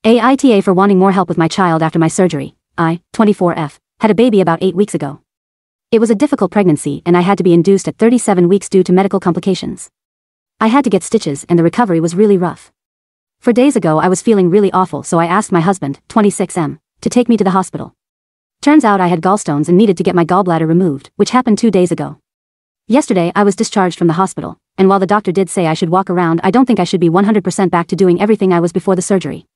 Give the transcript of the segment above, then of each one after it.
AITA for wanting more help with my child after my surgery. I, 24F, had a baby about 8 weeks ago. It was a difficult pregnancy and I had to be induced at 37 weeks due to medical complications. I had to get stitches and the recovery was really rough. For days ago I was feeling really awful, so I asked my husband, 26M, to take me to the hospital. Turns out I had gallstones and needed to get my gallbladder removed, which happened 2 days ago. Yesterday I was discharged from the hospital, and while the doctor did say I should walk around, I don't think I should be 100% back to doing everything I was before the surgery.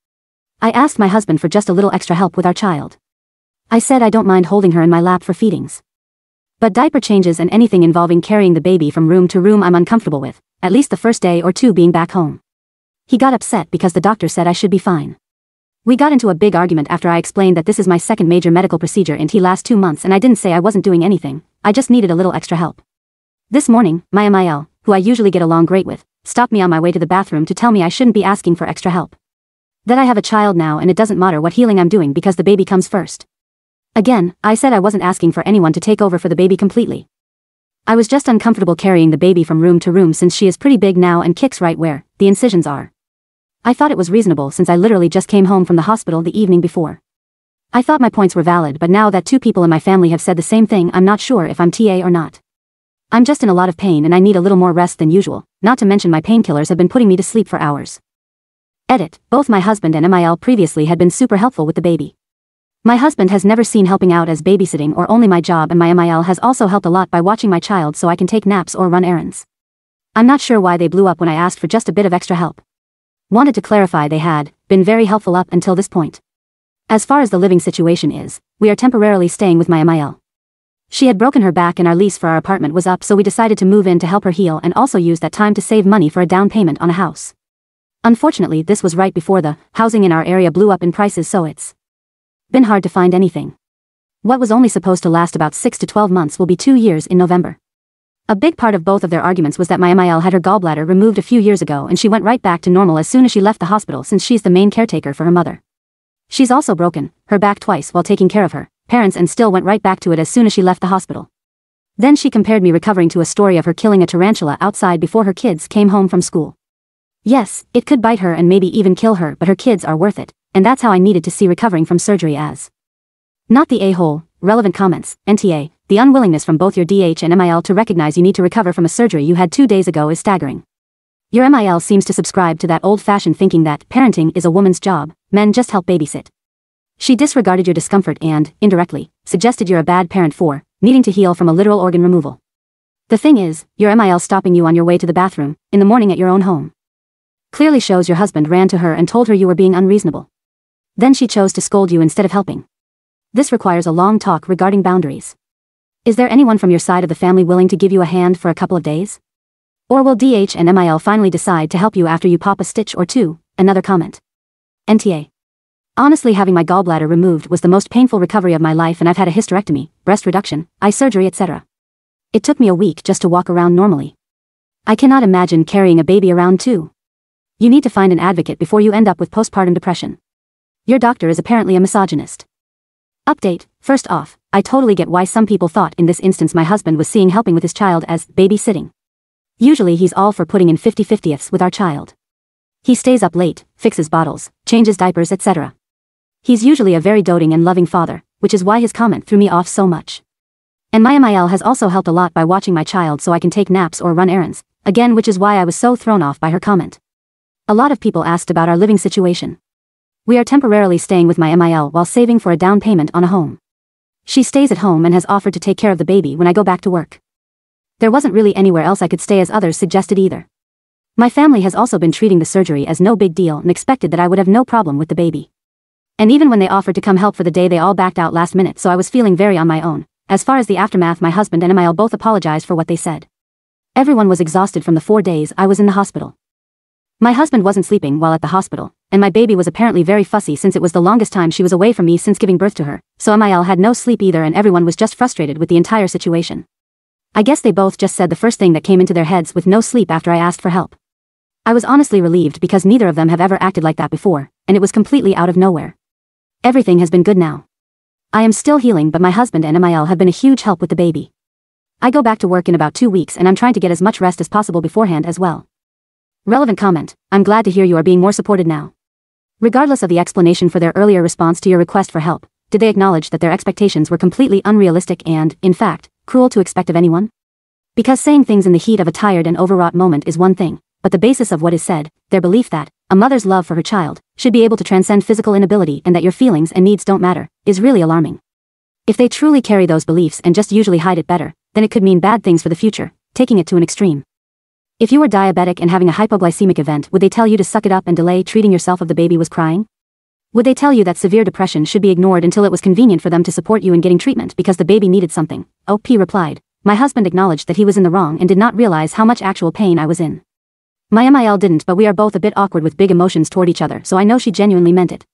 I asked my husband for just a little extra help with our child. I said I don't mind holding her in my lap for feedings. But diaper changes and anything involving carrying the baby from room to room I'm uncomfortable with, at least the first day or two being back home. He got upset because the doctor said I should be fine. We got into a big argument after I explained that this is my second major medical procedure and he last 2 months, and I didn't say I wasn't doing anything, I just needed a little extra help. This morning, my MIL, who I usually get along great with, stopped me on my way to the bathroom to tell me I shouldn't be asking for extra help. That I have a child now and it doesn't matter what healing I'm doing because the baby comes first. Again, I said I wasn't asking for anyone to take over for the baby completely. I was just uncomfortable carrying the baby from room to room since she is pretty big now and kicks right where the incisions are. I thought it was reasonable since I literally just came home from the hospital the evening before. I thought my points were valid, but now that 2 people in my family have said the same thing, I'm not sure if I'm TA or not. I'm just in a lot of pain and I need a little more rest than usual, not to mention my painkillers have been putting me to sleep for hours. Edit, both my husband and MIL previously had been super helpful with the baby. My husband has never seen helping out as babysitting or only my job, and my MIL has also helped a lot by watching my child so I can take naps or run errands. I'm not sure why they blew up when I asked for just a bit of extra help. Wanted to clarify they had been very helpful up until this point. As far as the living situation is, we are temporarily staying with my MIL. She had broken her back and our lease for our apartment was up, so we decided to move in to help her heal and also use that time to save money for a down payment on a house. Unfortunately, this was right before the housing in our area blew up in prices, so it's been hard to find anything. What was only supposed to last about 6 to 12 months will be 2 years in November. A big part of both of their arguments was that my MIL had her gallbladder removed a few years ago and she went right back to normal as soon as she left the hospital since she's the main caretaker for her mother. She's also broken her back twice while taking care of her parents and still went right back to it as soon as she left the hospital. Then she compared me recovering to a story of her killing a tarantula outside before her kids came home from school. Yes, it could bite her and maybe even kill her, but her kids are worth it, and that's how I needed to see recovering from surgery as. Not the a-hole. Relevant comments, NTA, the unwillingness from both your DH and MIL to recognize you need to recover from a surgery you had 2 days ago is staggering. Your MIL seems to subscribe to that old-fashioned thinking that parenting is a woman's job, men just help babysit. She disregarded your discomfort and, indirectly, suggested you're a bad parent for needing to heal from a literal organ removal. The thing is, your MIL stopping you on your way to the bathroom in the morning at your own home clearly shows your husband ran to her and told her you were being unreasonable. Then she chose to scold you instead of helping. This requires a long talk regarding boundaries. Is there anyone from your side of the family willing to give you a hand for a couple of days? Or will DH and MIL finally decide to help you after you pop a stitch or two? Another comment. NTA. Honestly, having my gallbladder removed was the most painful recovery of my life, and I've had a hysterectomy, breast reduction, eye surgery, etc. It took me a week just to walk around normally. I cannot imagine carrying a baby around too. You need to find an advocate before you end up with postpartum depression. Your doctor is apparently a misogynist. Update, first off, I totally get why some people thought in this instance my husband was seeing helping with his child as babysitting. Usually he's all for putting in 50-50ths with our child. He stays up late, fixes bottles, changes diapers, etc. He's usually a very doting and loving father, which is why his comment threw me off so much. And my MIL has also helped a lot by watching my child so I can take naps or run errands, again, which is why I was so thrown off by her comment. A lot of people asked about our living situation. We are temporarily staying with my MIL while saving for a down payment on a home. She stays at home and has offered to take care of the baby when I go back to work. There wasn't really anywhere else I could stay as others suggested either. My family has also been treating the surgery as no big deal and expected that I would have no problem with the baby. And even when they offered to come help for the day, they all backed out last minute, so I was feeling very on my own. As far as the aftermath, my husband and MIL both apologized for what they said. Everyone was exhausted from the 4 days I was in the hospital. My husband wasn't sleeping while at the hospital, and my baby was apparently very fussy since it was the longest time she was away from me since giving birth to her, so MIL had no sleep either, and everyone was just frustrated with the entire situation. I guess they both just said the first thing that came into their heads with no sleep after I asked for help. I was honestly relieved because neither of them have ever acted like that before, and it was completely out of nowhere. Everything has been good now. I am still healing, but my husband and MIL have been a huge help with the baby. I go back to work in about 2 weeks and I'm trying to get as much rest as possible beforehand as well. Relevant comment, I'm glad to hear you are being more supported now. Regardless of the explanation for their earlier response to your request for help, did they acknowledge that their expectations were completely unrealistic and, in fact, cruel to expect of anyone? Because saying things in the heat of a tired and overwrought moment is one thing, but the basis of what is said, their belief that a mother's love for her child should be able to transcend physical inability and that your feelings and needs don't matter, is really alarming. If they truly carry those beliefs and just usually hide it better, then it could mean bad things for the future, taking it to an extreme. If you were diabetic and having a hypoglycemic event, would they tell you to suck it up and delay treating yourself if the baby was crying? Would they tell you that severe depression should be ignored until it was convenient for them to support you in getting treatment because the baby needed something? OP replied, my husband acknowledged that he was in the wrong and did not realize how much actual pain I was in. My MIL didn't, but we are both a bit awkward with big emotions toward each other, so I know she genuinely meant it.